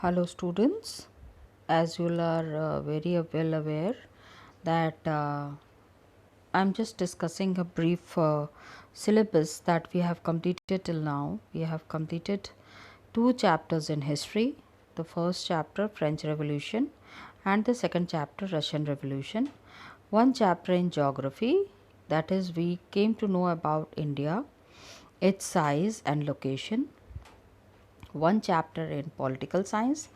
Hello students, as you are very well aware that I'm just discussing a brief syllabus that we have completed till now. We have completed two chapters in history. The first chapter French Revolution and the second chapter Russian Revolution. One chapter in geography, that is we came to know about India, its size and location. One chapter in political science,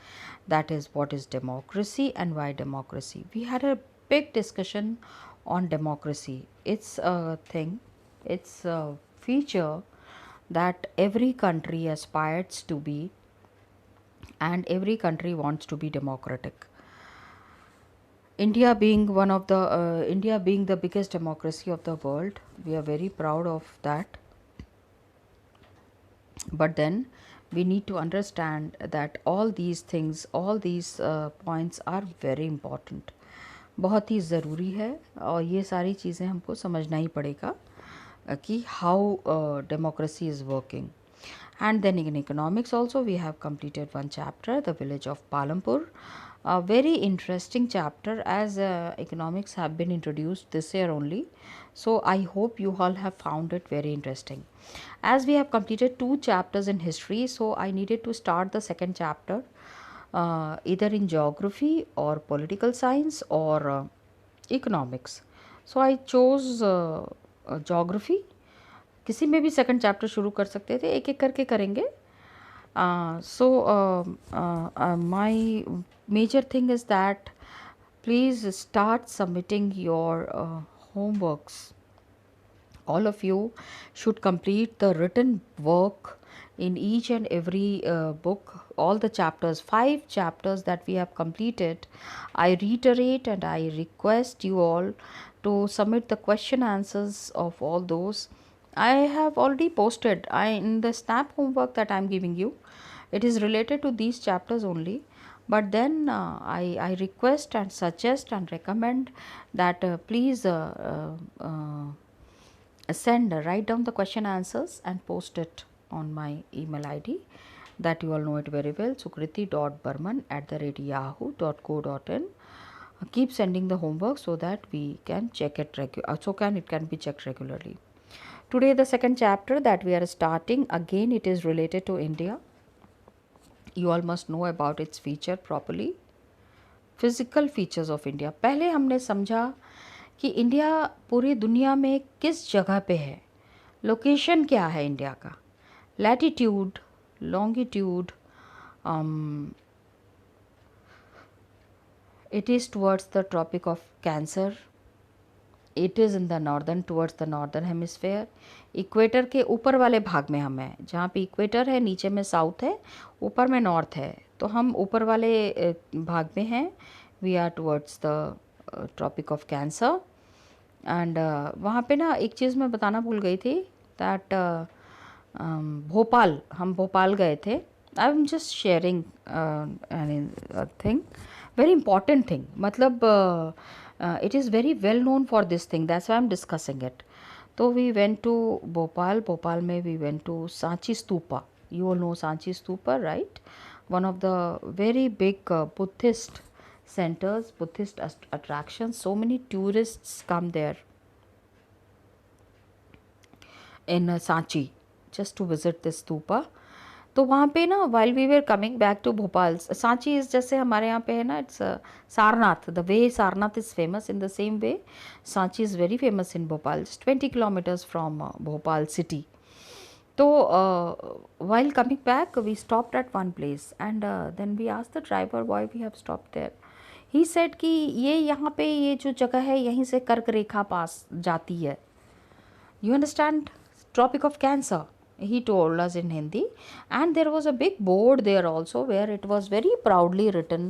that is what is democracy and why democracy. We had a big discussion on democracy. It's a thing, it's a feature that every country aspires to be, and every country wants to be democratic. India being the biggest democracy of the world, we are very proud of that. But then we need to understand that all these things, all these points are very important, बहुत ही ज़रूरी है और ये सारी चीज़ें हमको समझना ही पड़ेगा कि how democracy is working. And then in economics also we have completed one chapter, the village of Palampur, a very interesting chapter as economics have been introduced this year only. So I hope you all have found it very interesting. As we have completed two chapters in history, so I needed to start the second chapter either in geography or political science or economics. So I chose geography. किसी में भी second chapter शुरू कर सकते थे, एक एक करके करेंगे. So my major thing is that please start submitting your homeworks. All of you should complete the written work in each and every book, all the chapters, 5 chapters that we have completed. I reiterate and I request you all to submit the question answers of all those. I have already posted in the snap homework that I am giving you. It is related to these chapters only, but then I request and suggest and recommend that please write down the question answers and post it on my email ID that you all know it very well, sukriti.burman@yahoo.co.in. Keep sending the homework so that we can check it it can be checked regularly. Today the second chapter that we are starting, again it is related to India. You all must know about its feature properly. Physical features of India. पहले हमने समझा कि India पूरी दुनिया में किस जगह पे है, लोकेशन क्या है इंडिया का, latitude, longitude, it is towards the tropic of cancer, it is in the northern towards the northern hemisphere. Equator के ऊपर वाले भाग में हम हैं, जहाँ पे इक्वेटर है नीचे में साउथ है, ऊपर में नॉर्थ है, तो हम ऊपर वाले भाग में हैं. We are towards the tropic of cancer. And वहाँ पे ना एक चीज़ मैं बताना भूल गई थी दैट भोपाल, हम भोपाल गए थे. I am just sharing thing, very important thing, मतलब it is very well known for this thing, that's why I'm discussing it. So we went to Bhopal mein we went to Sanchi Stupa. You all know Sanchi Stupa, right? One of the very big Buddhist centers, Buddhist attractions. So many tourists come there in Sanchi just to visit this stupa. तो वहाँ पे ना while we were coming back to Bhopal, Sanchi is जैसे हमारे यहाँ पे है ना, it's Sarnath. The way Sarnath is famous, in the same way Sanchi is very famous in Bhopal, just 20 kilometres from Bhopal city. तो while coming back we stopped at one place and then we asked the driver why we have stopped there. He said कि ये यहाँ पे ये जो जगह है यहीं से कर्क रेखा पास जाती है. You understand? Tropic of Cancer, he told us in Hindi. And there was a big board there also where it was very proudly written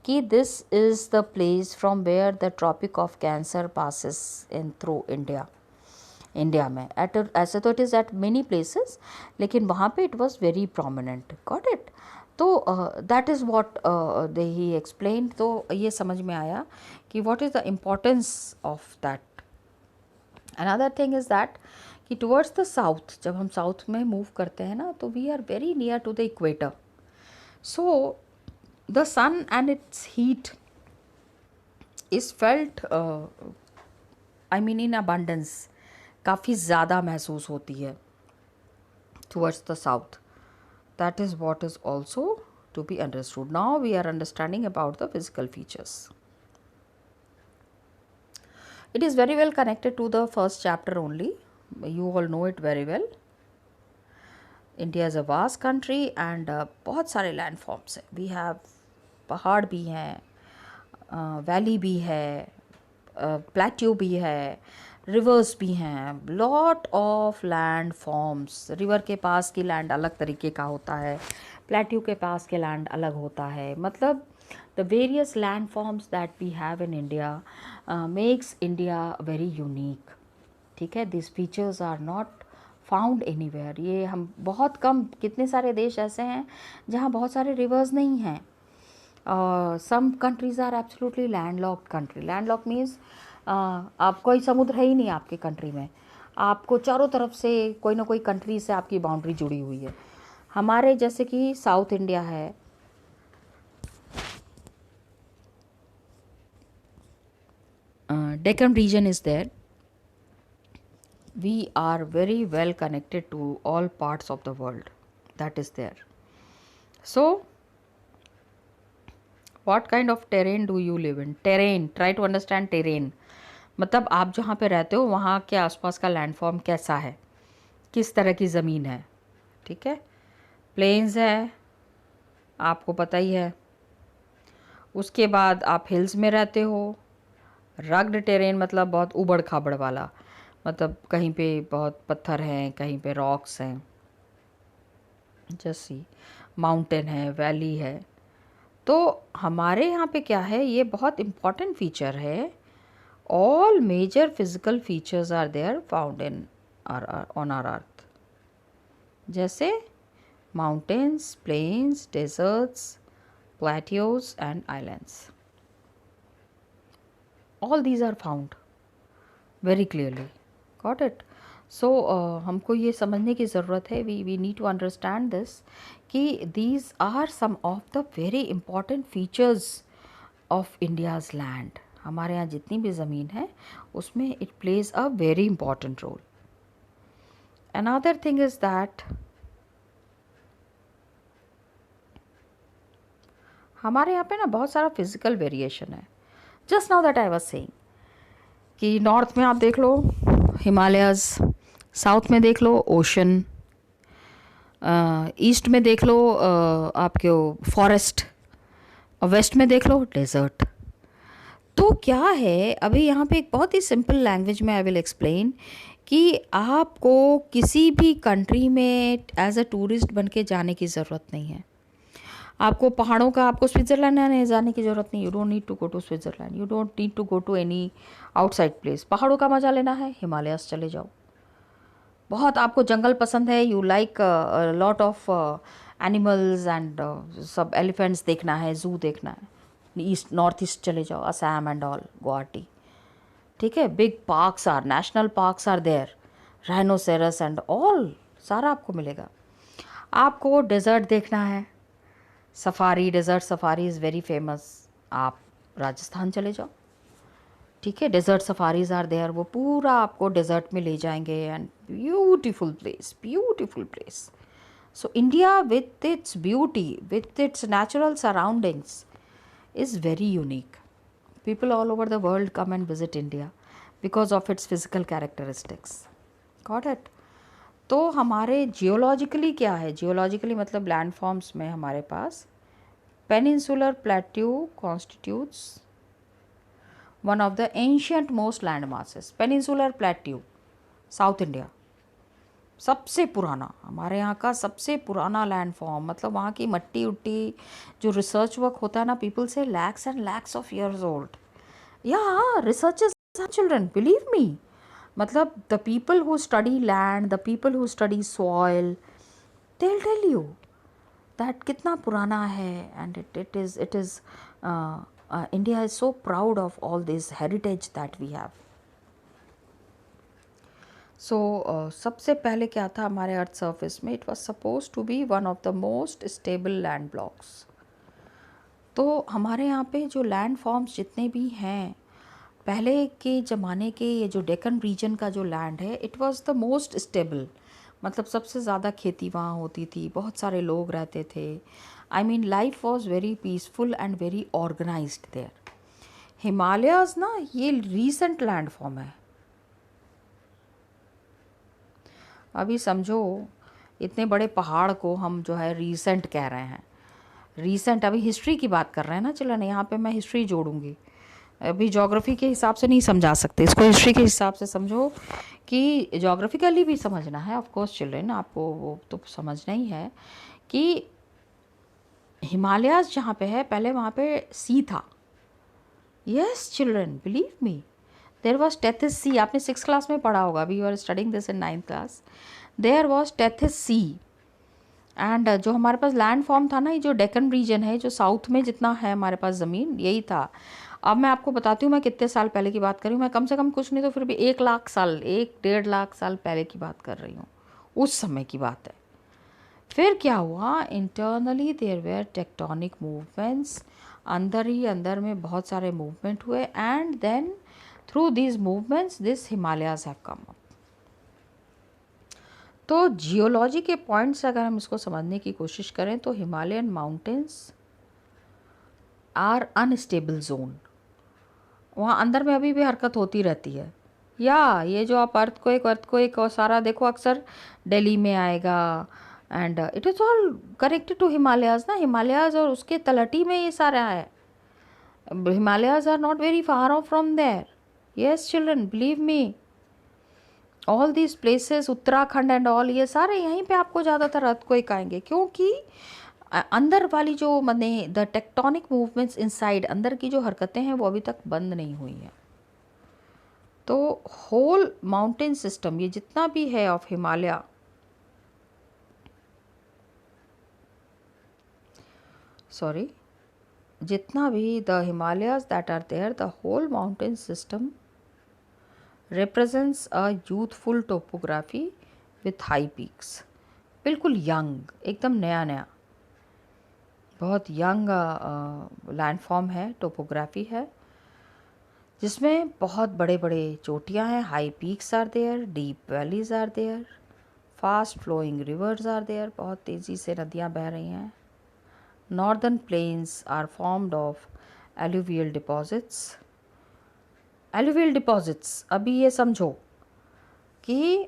कि this is the place from where the Tropic of Cancer passes in through India. India में ऐसे तो it is at many places, लेकिन वहाँ पे it was very prominent. Got it? तो that is what they he explain. तो ये समझ में आया कि what is the importance of that. Another thing is that कि टुवर्ड्स द साउथ, जब हम साउथ में मूव करते हैं ना, तो we are very near to the equator. So The sun and its heat is felt I mean in abundance, काफ़ी ज़्यादा महसूस होती है towards the south. That is what is also to be understood. Now we are understanding about the physical features. It is very well connected to the first chapter only. You all know it very well. India is a vast country and बहुत सारे landforms हैं. We have पहाड़ भी हैं, valley भी है, plateau भी है, रिवर्स भी हैं, lot of land forms. River के पास की लैंड अलग तरीके का होता है, प्लेट्यू के पास के लैंड अलग होता है. मतलब the various land forms that we have in India makes India very unique. ठीक है, this features are not found anywhere. ये हम बहुत कम, कितने सारे देश ऐसे हैं जहाँ बहुत सारे रिवर्स नहीं हैं. Some countries are absolutely landlocked country. Landlock means आप कोई समुद्र है ही नहीं आपके कंट्री में, आपको चारों तरफ से कोई ना कोई कंट्री से आपकी बाउंड्री जुड़ी हुई है. हमारे जैसे कि साउथ इंडिया है, Deccan region is there. We are very well connected to all parts of the world that is there. So what kind of terrain do you live in? Terrain, try to understand terrain. मतलब आप जहाँ पे रहते हो वहाँ के आसपास का लैंडफॉर्म कैसा है, किस तरह की ज़मीन है. ठीक है, प्लेन्स है, आपको पता ही है. उसके बाद आप हिल्स में रहते हो. रग्ड टेरेन मतलब बहुत उबड़ खाबड़ वाला, मतलब कहीं पे बहुत पत्थर हैं, कहीं पे रॉक्स हैं. जैसी माउंटेन है, वैली है. तो हमारे यहाँ पे क्या है, ये बहुत इम्पॉर्टेंट फीचर है. All major physical features are there found in on our earth. जैसे mountains, plains, deserts, plateaus and islands. All these are found very clearly. Got it. So हमको ये समझने की ज़रूरत है, we need to understand this कि these are some of the very important features of India's land. हमारे यहाँ जितनी भी ज़मीन है उसमें it plays a very important role. Another thing is that हमारे यहाँ पे ना बहुत सारा फिजिकल वेरिएशन है. Just now that I was saying कि नॉर्थ में आप देख लो हिमालयाज़, साउथ में देख लो ओशन, ईस्ट में देख लो आपके फॉरेस्ट, और वेस्ट में देख लो डेजर्ट. तो क्या है, अभी यहाँ पे एक बहुत ही सिंपल लैंग्वेज में आई विल एक्सप्लेन कि आपको किसी भी कंट्री में एज अ टूरिस्ट बन के जाने की ज़रूरत नहीं है. आपको पहाड़ों का, आपको स्विट्ज़रलैंड जाने की ज़रूरत नहीं. You don't need to go to Switzerland, you don't need to go to any outside place. पहाड़ों का मज़ा लेना है, हिमालयास चले जाओ. बहुत आपको जंगल पसंद है, you like lot of animals and सब एलिफेंट्स देखना है, जू देखना है, ईस्ट नॉर्थ ईस्ट चले जाओ, असम एंड ऑल, गुवाहाटी. ठीक है, big parks are, national parks are there, rhinoceros and all, सारा आपको मिलेगा. आपको डेजर्ट देखना है, safari, desert safari is very famous, आप राजस्थान चले जाओ. ठीक है, डेजर्ट सफारीज आर देयर, वो पूरा आपको डेजर्ट में ले जाएंगे and beautiful place, beautiful place. So India with its beauty, with its natural surroundings is very unique. People all over the world come and visit India because of its physical characteristics. Got it. तो हमारे geologically क्या है, geologically मतलब landforms में हमारे पास peninsular plateau constitutes one of the ancient most land masses. Peninsular Plateau, south India सबसे पुराना, हमारे यहाँ का सबसे पुराना लैंड फॉर्म. मतलब वहाँ की मट्टी उट्टी जो रिसर्च वर्क होता है ना, पीपल से lakhs and lakhs of years old. या researchers are children, believe me. मतलब the people who study land, the people who study soil, they will tell you that कितना पुराना है. And it is India is so proud of all this heritage that we have. So सबसे पहले क्या था हमारे earth surface में, it was supposed to be one of the most stable land blocks. तो हमारे यहाँ पे जो लैंड फॉर्म्स जितने भी हैं, पहले के ज़माने के ये जो डेक्कन रीजन का जो लैंड है, it was the most stable. मतलब सबसे ज़्यादा खेती वहाँ होती थी, बहुत सारे लोग रहते थे। I mean life was very peaceful and very organised there. Himalayas ना ये रीसेंट लैंड फॉर्म है। अभी समझो इतने बड़े पहाड़ को हम जो है रीसेंट कह रहे हैं। रीसेंट, अभी हिस्ट्री की बात कर रहे हैं ना चिल्ड्रन, यहाँ पे मैं हिस्ट्री जोड़ूंगी। अभी ज्योग्राफी के हिसाब से नहीं समझा सकते इसको, हिस्ट्री के हिसाब से समझो कि ज्योग्राफिकली भी समझना है। ऑफ कोर्स चिल्ड्रन, आपको वो तो समझना ही है कि हिमालयाज जहाँ पे है, पहले वहाँ पे सी था। Yes children, believe me, there was Tethys sea. आपने 6th क्लास में पढ़ा होगा, अभी you are studying this in 9th class. There was Tethys sea. And जो हमारे पास लैंड फॉर्म था ना, ये जो डेक्कन रीजन है, जो साउथ में जितना है हमारे पास ज़मीन, यही था। अब मैं आपको बताती हूँ मैं कितने साल पहले की बात कर रही हूँ। मैं कम से कम कुछ नहीं तो फिर भी 1 लाख साल, 1-1.5 लाख साल पहले की बात कर रही हूँ। उस समय की बात है। फिर क्या हुआ, internally there were tectonic movements. अंदर ही अंदर में बहुत सारे मूवमेंट हुए, and then through these movements this Himalayas have come up. तो जियोलॉजी के पॉइंट से अगर हम इसको समझने की कोशिश करें तो Himalayan mountains are unstable zone. वहाँ अंदर में अभी भी हरकत होती रहती है। या ये जो आप अर्थक्वेक और सारा देखो, अक्सर दिल्ली में आएगा, and it is all connected to Himalayas ना। हिमालयाज और उसके तलहटी में ये सारा है। Himalayas are not very far off from there. Yes children, believe me, all these places, Uttarakhand and all, ये सारे यहीं पे आपको ज़्यादातर अर्थक्वेक आएंगे, क्योंकि अंदर वाली जो माने द टेक्टोनिक मूवमेंट्स इनसाइड, अंदर की जो हरकतें हैं वो अभी तक बंद नहीं हुई हैं। तो होल माउंटेन सिस्टम, ये जितना भी है ऑफ हिमालय, सॉरी, जितना भी the Himalayas that are there, the whole mountain system represents a youthful topography with high peaks। बिल्कुल यंग, एकदम नया नया, बहुत यंग लैंडफॉर्म है, टोपोग्राफी है, जिसमें बहुत बड़े बड़े चोटियाँ हैं, high peaks are there, deep valleys are there, fast flowing rivers are there, बहुत तेज़ी से नदियाँ बह रही हैं। Northern plains are formed of alluvial deposits. Alluvial deposits, अभी ये समझो कि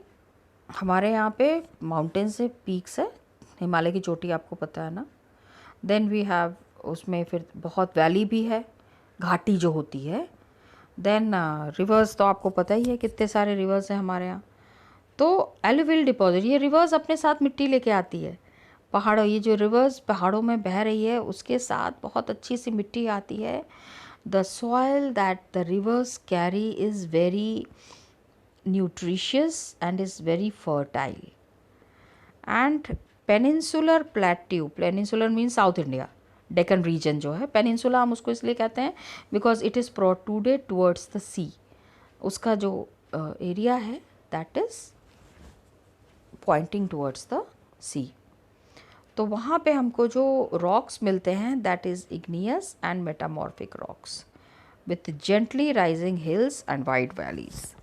हमारे यहाँ पे माउंटेन से पीक्स है, हिमालय की चोटी आपको पता है ना। देन वी हैव, उसमें फिर बहुत वैली भी है, घाटी जो होती है। देन रिवर्स तो आपको पता ही है, कितने सारे रिवर्स हैं हमारे यहाँ। तो एलुवियल डिपॉजिट, ये रिवर्स अपने साथ मिट्टी लेके आती है। पहाड़ों, ये जो रिवर्स पहाड़ों में बह रही है, उसके साथ बहुत अच्छी सी मिट्टी आती है। The soil that the reverse carry is very nutritious and is very fertile। and peninsular plateau, peninsular means south India, Deccan region जो है, पेनिनसुला हम उसको इसलिए कहते हैं because it is protruded towards the sea. उसका जो एरिया है that is pointing towards the sea. तो वहाँ पे हमको जो रॉक्स मिलते हैं that is igneous and metamorphic rocks with gently rising hills and wide valleys.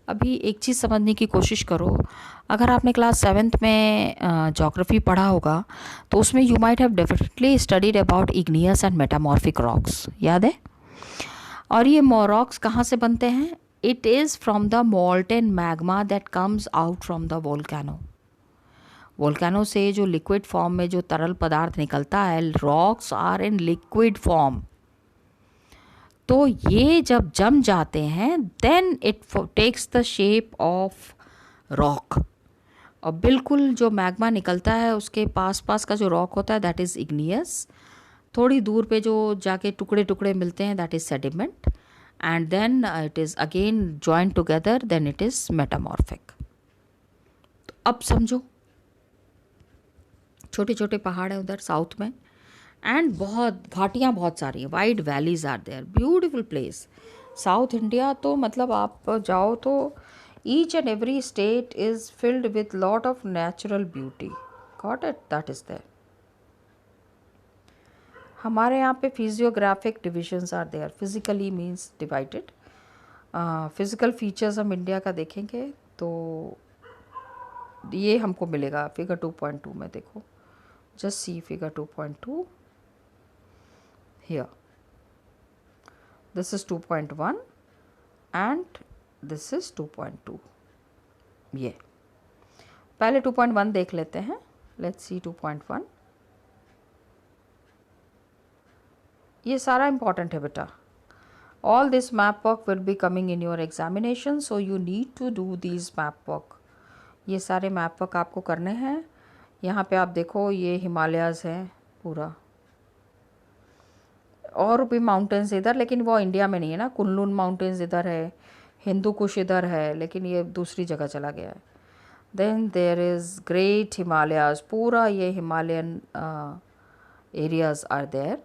अभी एक चीज़ समझने की कोशिश करो, अगर आपने क्लास 7th में ज्योग्राफी पढ़ा होगा तो उसमें you might have definitely studied about igneous and metamorphic rocks, याद है? और ये रॉक्स कहाँ से बनते हैं? It is from the molten magma that comes out from the volcano. Volcano से जो लिक्विड फॉर्म में जो तरल पदार्थ निकलता है, rocks are in liquid form. तो ये जब जम जाते हैं then it takes the shape of rock. और बिल्कुल जो मैग्मा निकलता है उसके पास पास का जो रॉक होता है दैट इज़ इग्नियस। थोड़ी दूर पे जो जाके टुकड़े टुकड़े मिलते हैं that is sediment, and then it is again joint together, then it is metamorphic. तो अब समझो, छोटे छोटे पहाड़ हैं उधर साउथ में, एंड बहुत घाटियाँ बहुत सारी हैं, wide valleys are there, beautiful place. South India तो मतलब आप जाओ तो each and every state is filled with lot of natural beauty, got it, that is there. हमारे यहाँ पे physiographic divisions are there, physically means divided. Physical features हम India का देखेंगे तो ये हमको मिलेगा फिगर 2.2 में। देखो, just see figure 2.2 here, this is 2.1 and this is 2.2। ये पहले 2.1 देख लेते हैं, लेट्स सी 2.1। ये सारा इम्पॉर्टेंट है बेटा। All this map work will be coming in your examination, so you need to do this map work. ये सारे मैप वर्क आपको करने हैं। यहाँ पे आप देखो, ये हिमालयाज़ हैं पूरा, और भी माउंटेन्स इधर, लेकिन वो इंडिया में नहीं है ना। कुनलुन माउंटेन्स इधर है, हिंदू कुश इधर है, लेकिन ये दूसरी जगह चला गया है। Then there is great Himalayas, पूरा ये Himalayan areas are there,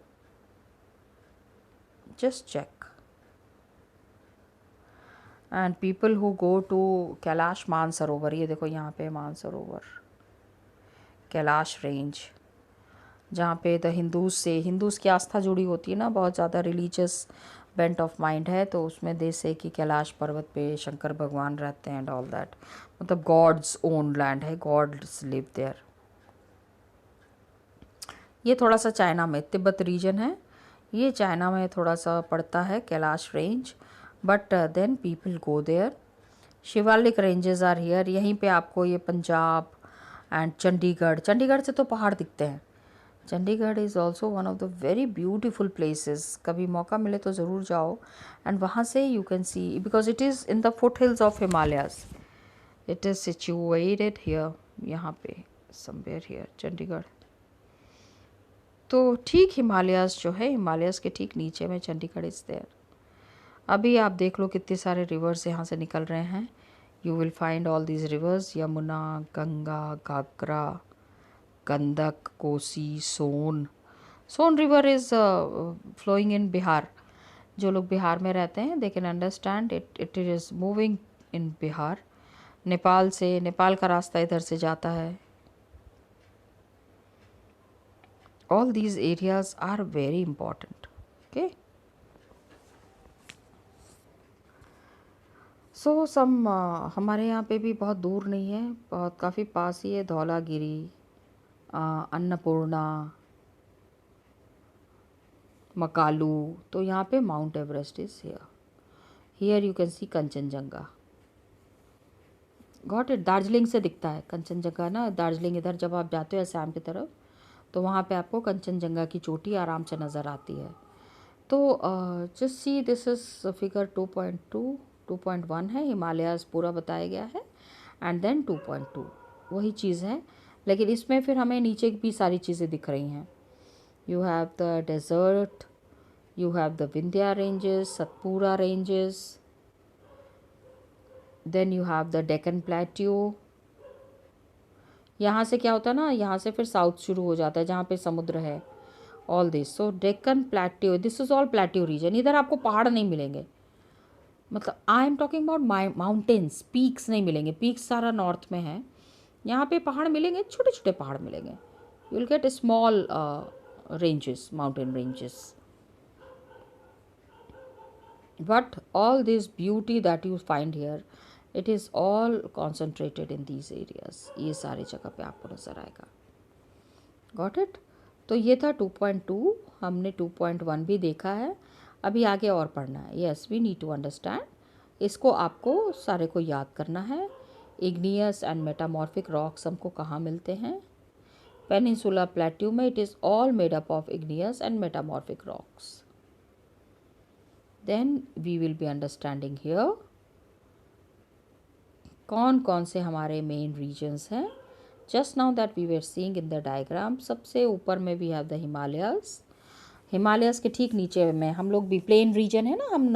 just check. And people who go to Kailash Mansarovar, ये देखो यहाँ पे मानसरोवर, कैलाश रेंज, जहाँ पे द हिंदूज़ की आस्था जुड़ी होती है ना, बहुत ज़्यादा रिलीजियस बेंट ऑफ माइंड है, तो उसमें दे से कि कैलाश पर्वत पे शंकर भगवान रहते हैं एंड ऑल दैट। मतलब गॉड्स ओन लैंड है, गॉड्स लिव देयर। ये थोड़ा सा चाइना में, तिब्बत रीजन है, ये चाइना में थोड़ा सा पड़ता है Kailash range, but then people go there. Shivalik ranges are here, यहीं पे आपको ये पंजाब एंड चंडीगढ़ से तो पहाड़ दिखते हैं। Chandigarh is also one of the very beautiful places, कभी मौका मिले तो ज़रूर जाओ। एंड वहाँ से you can C, because it is in the foot hills of Himalayas, it is situated here, यहाँ पे समवेयर हियर चंडीगढ़। तो ठीक हिमालयाज जो है, हिमालयाज के ठीक नीचे में चंडीगढ़ इज़ देयर। अभी आप देख लो कितने सारे रिवर्स यहाँ से निकल रहे हैं। You will find all these rivers, Yamuna, Ganga, Ghaghara, Gandak, Kosi, Son river is flowing in Bihar. जो लोग बिहार में रहते हैं they can understand it is moving in Bihar. Nepal का रास्ता इधर से जाता है। All these areas are very important. Okay, so some हमारे यहाँ पे भी बहुत दूर नहीं है, बहुत काफ़ी पास ही है, धौलागिरी, अन्नपूर्णा, मकालू। तो यहाँ पे mount Everest is here you can C Kanchenjunga. Got it, Darjeeling से दिखता है कंचनजंगा ना, दार्जिलिंग इधर जब आप जाते हो असम की तरफ, तो वहाँ पे आपको कंचनजंगा की चोटी आराम से नज़र आती है। तो just see this is figure 2.2, 2.1 है, हिमालयाज़ पूरा बताया गया है, एंड देन 2.2 वही चीज़ है, लेकिन इसमें फिर हमें नीचे भी सारी चीज़ें दिख रही हैं। You have the desert, you have the Vindhya ranges, Satpura ranges, then you have the Deccan Plateau। यहाँ से क्या होता है ना, यहाँ से फिर साउथ शुरू हो जाता है जहाँ पे समुद्र है। All this, so Deccan plateau, this is all plateau region. इधर आपको पहाड़ नहीं मिलेंगे, मतलब I am talking about mountains, peaks नहीं मिलेंगे, पीक्स सारा नॉर्थ में है। यहाँ पे पहाड़ मिलेंगे, छोटे छोटे पहाड़ मिलेंगे, you will get small ranges, mountain ranges. But all this beauty that you find here, it is all concentrated in these areas। ये सारी जगह पे आपको नज़र आएगा। Got it? तो ये था 2.2, हमने 2.1 भी देखा है। अभी आगे और पढ़ना है। Yes, we need to understand, इसको आपको सारे को याद करना है। इग्नियस एंड मेटामॉर्फिक रॉक्स हमको कहाँ मिलते हैं? पेनिनसुला प्लेट्यू में it is all made up of igneous and metamorphic rocks. Then we will be understanding here कौन कौन से हमारे मेन रीजन्स हैं। Just now that we were seeing in the diagram, सबसे ऊपर में वी हैव द हिमालयाज़ के ठीक नीचे में हम लोग भी, प्लेन रीजन है ना, हम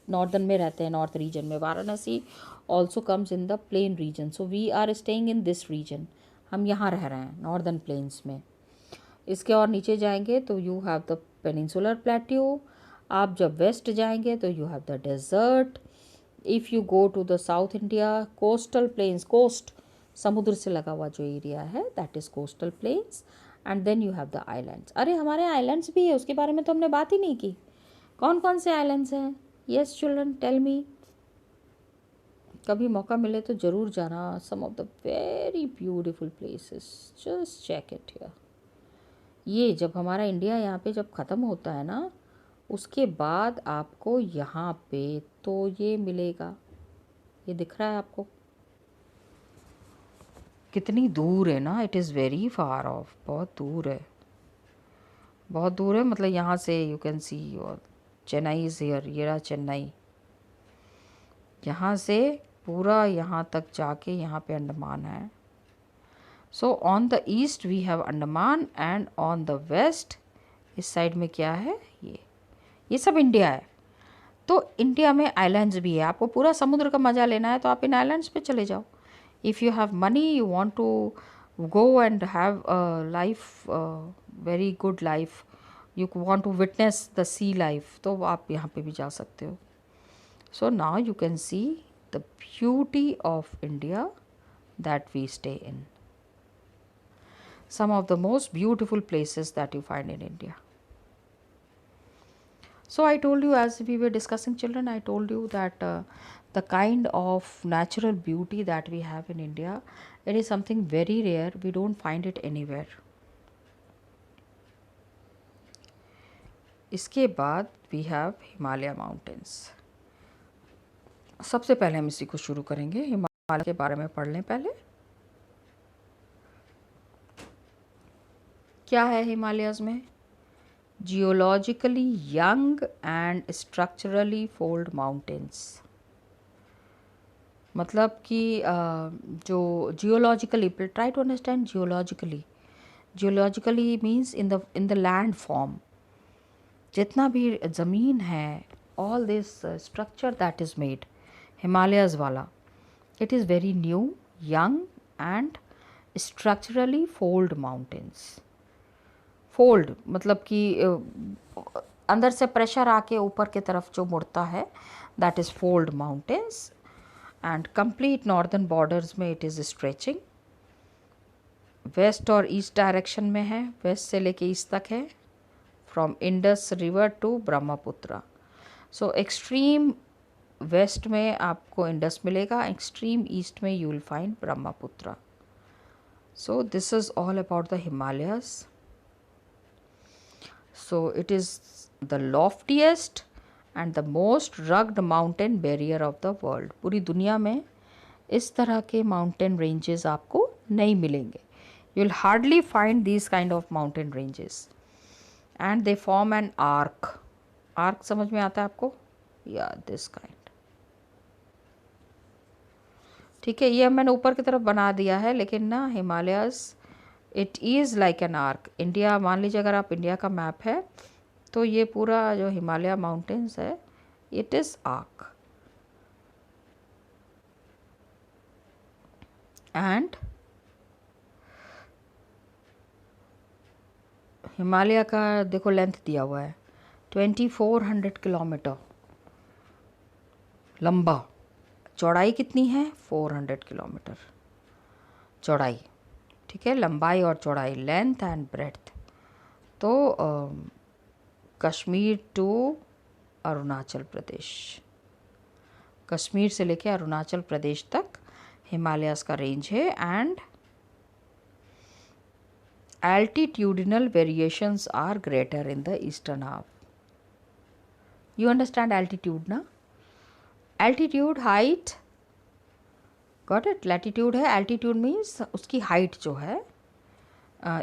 नॉर्दर्न में रहते हैं, नॉर्थ रीजन में। Varanasi also comes in the plain region, so we are staying in this region, हम यहाँ रह रहे हैं नॉर्दर्न प्लेन्स में। इसके और नीचे जाएंगे तो you have the peninsular plateau. आप जब वेस्ट जाएंगे तो you have the desert. If you go to the south India, coastal plains, coast समुद्र से लगा हुआ जो एरिया है that is coastal plains. And then you have the islands. अरे हमारे आइलैंड्स भी है, उसके बारे में तो हमने बात ही नहीं की। कौन कौन से आइलैंड्स हैं? Yes children, tell me. कभी मौका मिले तो ज़रूर जाना। Some of the very beautiful places, just check it here. ये जब हमारा इंडिया यहाँ पे जब ख़त्म होता है ना, उसके बाद आपको यहाँ पे तो ये मिलेगा। ये दिख रहा है आपको कितनी दूर है ना? It is very far of, बहुत दूर है, बहुत दूर है। मतलब यहाँ से you can see your Chennai is here, ये रहा चेन्नई। यहाँ से पूरा यहाँ तक जाके यहाँ पे अंडमान है। So on the east we have Andaman and on the west इस साइड में क्या है? ये सब इंडिया है। तो इंडिया में आइलैंड्स भी है। आपको पूरा समुद्र का मज़ा लेना है तो आप इन आइलैंड्स पे चले जाओ। If you have money, you want to go and have a life, very good life, you want to witness the sea life, तो आप यहाँ पे भी जा सकते हो। So now you can see the beauty of India that we stay in. Some of the most beautiful places that you find in India. So I told you, as we were discussing children, I told you that the kind of natural beauty that we have in India, it is something very rare. We don't find it anywhere. इसके बाद we have Himalaya mountains. सबसे पहले हम इसी को शुरू करेंगे, हिमालय के बारे में पढ़ लें पहले। क्या है हिमालयस में? Geologically young and structurally fold mountains. मतलब कि जो geologically, try to understand geologically. Geologically means in the land form, जितना भी ज़मीन है, all this structure that is made Himalayas वाला, it is very new, young and structurally fold mountains. Fold मतलब कि अंदर से प्रेशर आके ऊपर की तरफ जो मुड़ता है, that is fold mountains. And complete northern borders में इट इज़ स्ट्रेचिंग। वेस्ट और ईस्ट डायरेक्शन में है, वेस्ट से लेके ईस्ट तक है, from Indus river to Brahmaputra. So extreme west में आपको इंडस मिलेगा, एक्सट्रीम ईस्ट में you will find Brahmaputra. So this is all about the Himalayas. So it is the loftiest and the most rugged mountain barrier of the world. पूरी दुनिया में इस तरह के mountain ranges आपको नहीं मिलेंगे. You will hardly find these kind of mountain ranges. And they form an arc. Arc समझ में आता है आपको? Yeah, this kind. ठीक है, ये मैंने ऊपर की तरफ बना दिया है, लेकिन ना Himalayas it is like an arc. India, मान लीजिए अगर आप इंडिया का मैप है तो ये पूरा जो हिमालय माउंटेन्स है, it is arc. And Himalaya का देखो लेंथ दिया हुआ है 2400 किलोमीटर लंबा। चौड़ाई कितनी है? 400 किलोमीटर चौड़ाई। ठीक है, लंबाई और चौड़ाई, लेंथ एंड ब्रेड्थ। तो कश्मीर टू अरुणाचल प्रदेश, कश्मीर से लेके अरुणाचल प्रदेश तक हिमालयस का रेंज है। And altitudinal variations are greater in the eastern half. You understand altitude ना? Altitude, height, got it? Latitude है, एल्टीट्यूड मीन्स उसकी हाइट जो है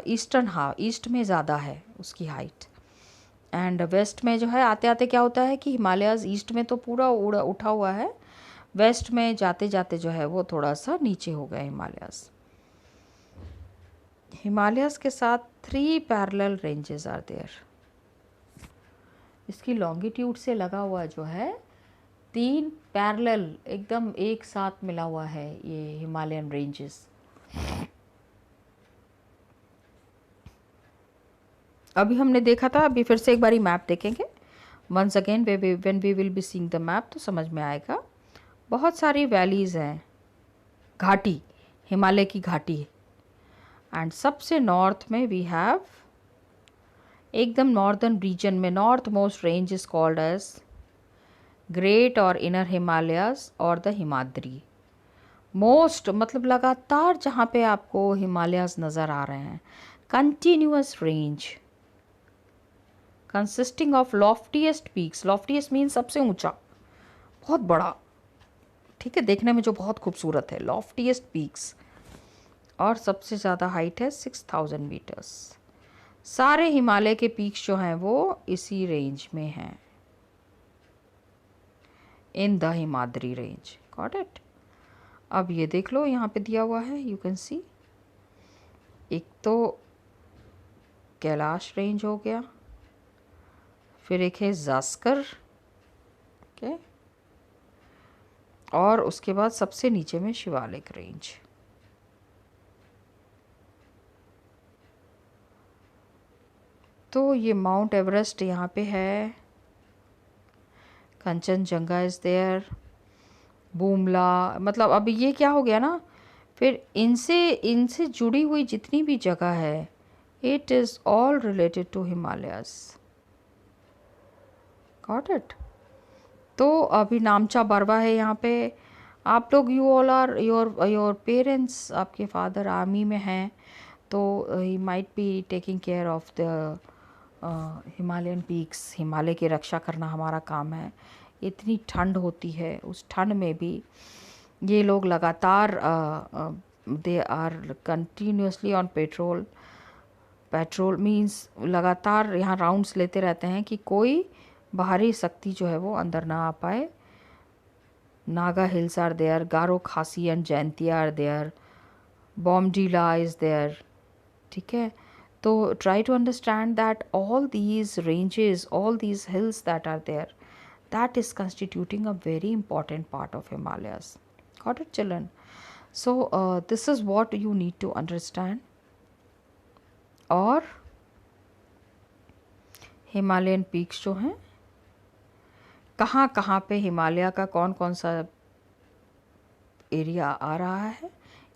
ईस्टर्न हाफ, ईस्ट में ज़्यादा है उसकी हाइट। एंड वेस्ट में जो है, आते आते क्या होता है कि हिमालयस ईस्ट में तो पूरा उठा हुआ है, वेस्ट में जाते जाते जो है वो थोड़ा सा नीचे हो गया हिमालयस। हिमालयस के साथ 3 पैरेलल रेंजेस आर देयर। इसकी लॉन्गिट्यूड से लगा हुआ जो है 3 पैरेलल, एकदम एक साथ मिला हुआ है ये हिमालयन रेंजेस। अभी हमने देखा था, अभी फिर से एक बारी मैप देखेंगे। Once again when we will be seeing the map तो समझ में आएगा। बहुत सारी वैलीज़ हैं, घाटी, हिमालय की घाटी। एंड सबसे नॉर्थ में वी हैव, एकदम नॉर्दर्न रीजन में north most range is called as great और इनर हिमालयाज और द हिमाद्री। मोस्ट मतलब लगातार जहाँ पे आपको हिमालयाज नज़र आ रहे हैं, continuous range consisting of loftiest peaks, loftiest mean सबसे ऊंचा, बहुत बड़ा, ठीक है, देखने में जो बहुत खूबसूरत है, लॉफ्टीएस्ट पीक्स, और सबसे ज़्यादा हाइट है 6000 मीटर्स। सारे हिमालय के पीक्स जो हैं वो इसी रेंज में हैं, in the Himadri range. Got it. अब ये देख लो यहाँ पे दिया हुआ है, यू कैन सी, एक तो कैलाश रेंज हो गया, फिर एक है जास्कर, ओके, और उसके बाद सबसे नीचे में शिवालिक रेंज। तो ये माउंट एवरेस्ट यहाँ पे है, कंचनजंगा इज़ देयर, बूमला, मतलब अब ये क्या हो गया ना, फिर इनसे इनसे जुड़ी हुई जितनी भी जगह है, it is all related to Himalayas. Got it. तो अभी नामचा बरवा है यहाँ पे, आप लोग, you all are, your parents, आपके फादर आर्मी में हैं, तो he might be taking care of the Himalayan peaks. Himalaya की रक्षा करना हमारा काम है। इतनी ठंड होती है, उस ठंड में भी ये लोग लगातार they are continuously on patrol. Patrol means लगातार यहाँ राउंड्स लेते रहते हैं कि कोई बाहरी शक्ति जो है वो अंदर ना आ पाए। Naga hills are there, Garo Khasi and Jaintia are there, Bomdila is there, ठीक है। तो try to understand that all these ranges, all these hills that are there, that is constituting a very important part of Himalayas. Got it, children? So this is what you need to understand. और Himalayan peaks जो हैं, कहाँ कहाँ पे हिमालय का कौन कौन सा एरिया आ रहा है,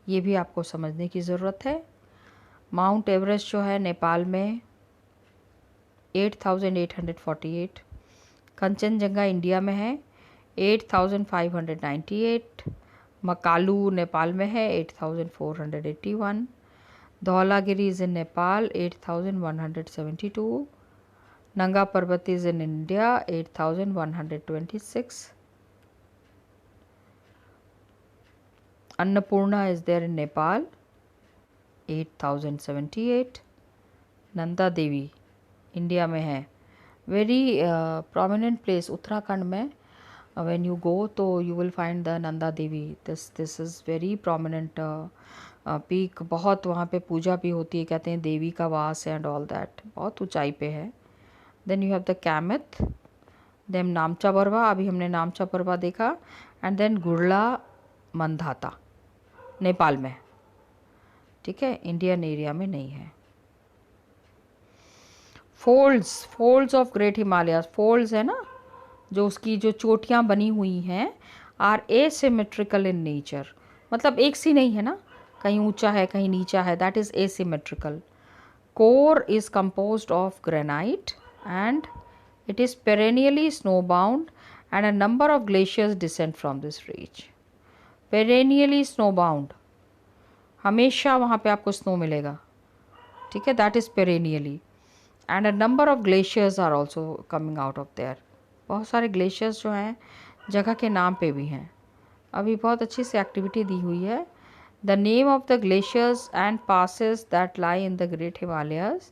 ये भी आपको समझने की ज़रूरत है। माउंट एवरेस्ट जो है नेपाल में 8848, कंचनजंगा इंडिया में है 8598, मकालू नेपाल में है 8481, Dhaulagiri is in Nepal 8172, Nanga Parbat is in India 8126, Annapurna is there in Nepal 8078, Nanda Devi India में है, वेरी प्रोमिनेंट प्लेस उत्तराखंड में। व्हेन यू गो तो you will find the Nanda Devi, this is very prominent peak, बहुत वहाँ पे पूजा भी होती है, कहते हैं देवी का वास है एंड ऑल दैट, बहुत ऊंचाई पे है। Then you have the Kamet, then Namcha Barwa, अभी हमने नामचा बरवा देखा, एंड देन गुरला मंदाता नेपाल में, ठीक है, इंडियन एरिया में नहीं है। Folds of great Himalayas, folds है ना, जो उसकी जो चोटियाँ बनी हुई हैं, आर एसिमेट्रिकल इन नेचर, मतलब एक सी नहीं है ना, कहीं ऊंचा है कहीं नीचा है, that is asymmetrical. Core is composed of granite and it is perennially snowbound and a number of glaciers descend from this range. Perennially snowbound, हमेशा वहाँ पे आपको स्नो मिलेगा, ठीक है, that is perennially, and a number of glaciers are also coming out of there. बहुत सारे glaciers जो हैं जगह के नाम पे भी हैं। अभी बहुत अच्छी सी एक्टिविटी दी हुई है, the name of the glaciers and passes that lie in the great Himalayas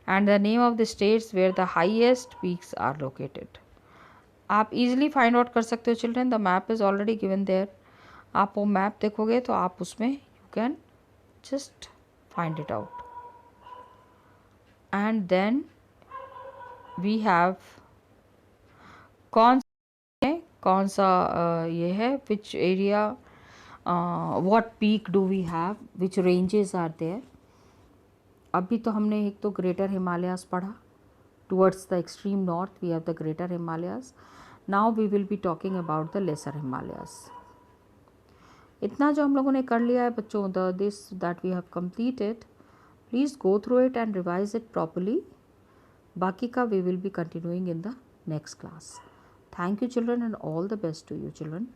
and the name of the states where the highest peaks are located. आप इजीली फाइंड आउट कर सकते हो children, the map is already given there. आप वो map देखोगे तो आप उसमें you can just find it out. And then we have कौन सा ये है, which area, what peak do we have, which ranges are there. अभी तो हमने एक तो ग्रेटर हिमालयाज पढ़ा, towards the extreme north we have the greater Himalayas. Now we will be talking about the lesser Himalayas. इतना जो हम लोगों ने कर लिया है बच्चों, the this that we have completed, Please go through it and revise it properly. Baki ka we will be continuing in the next class. Thank you children, and all the best to you children.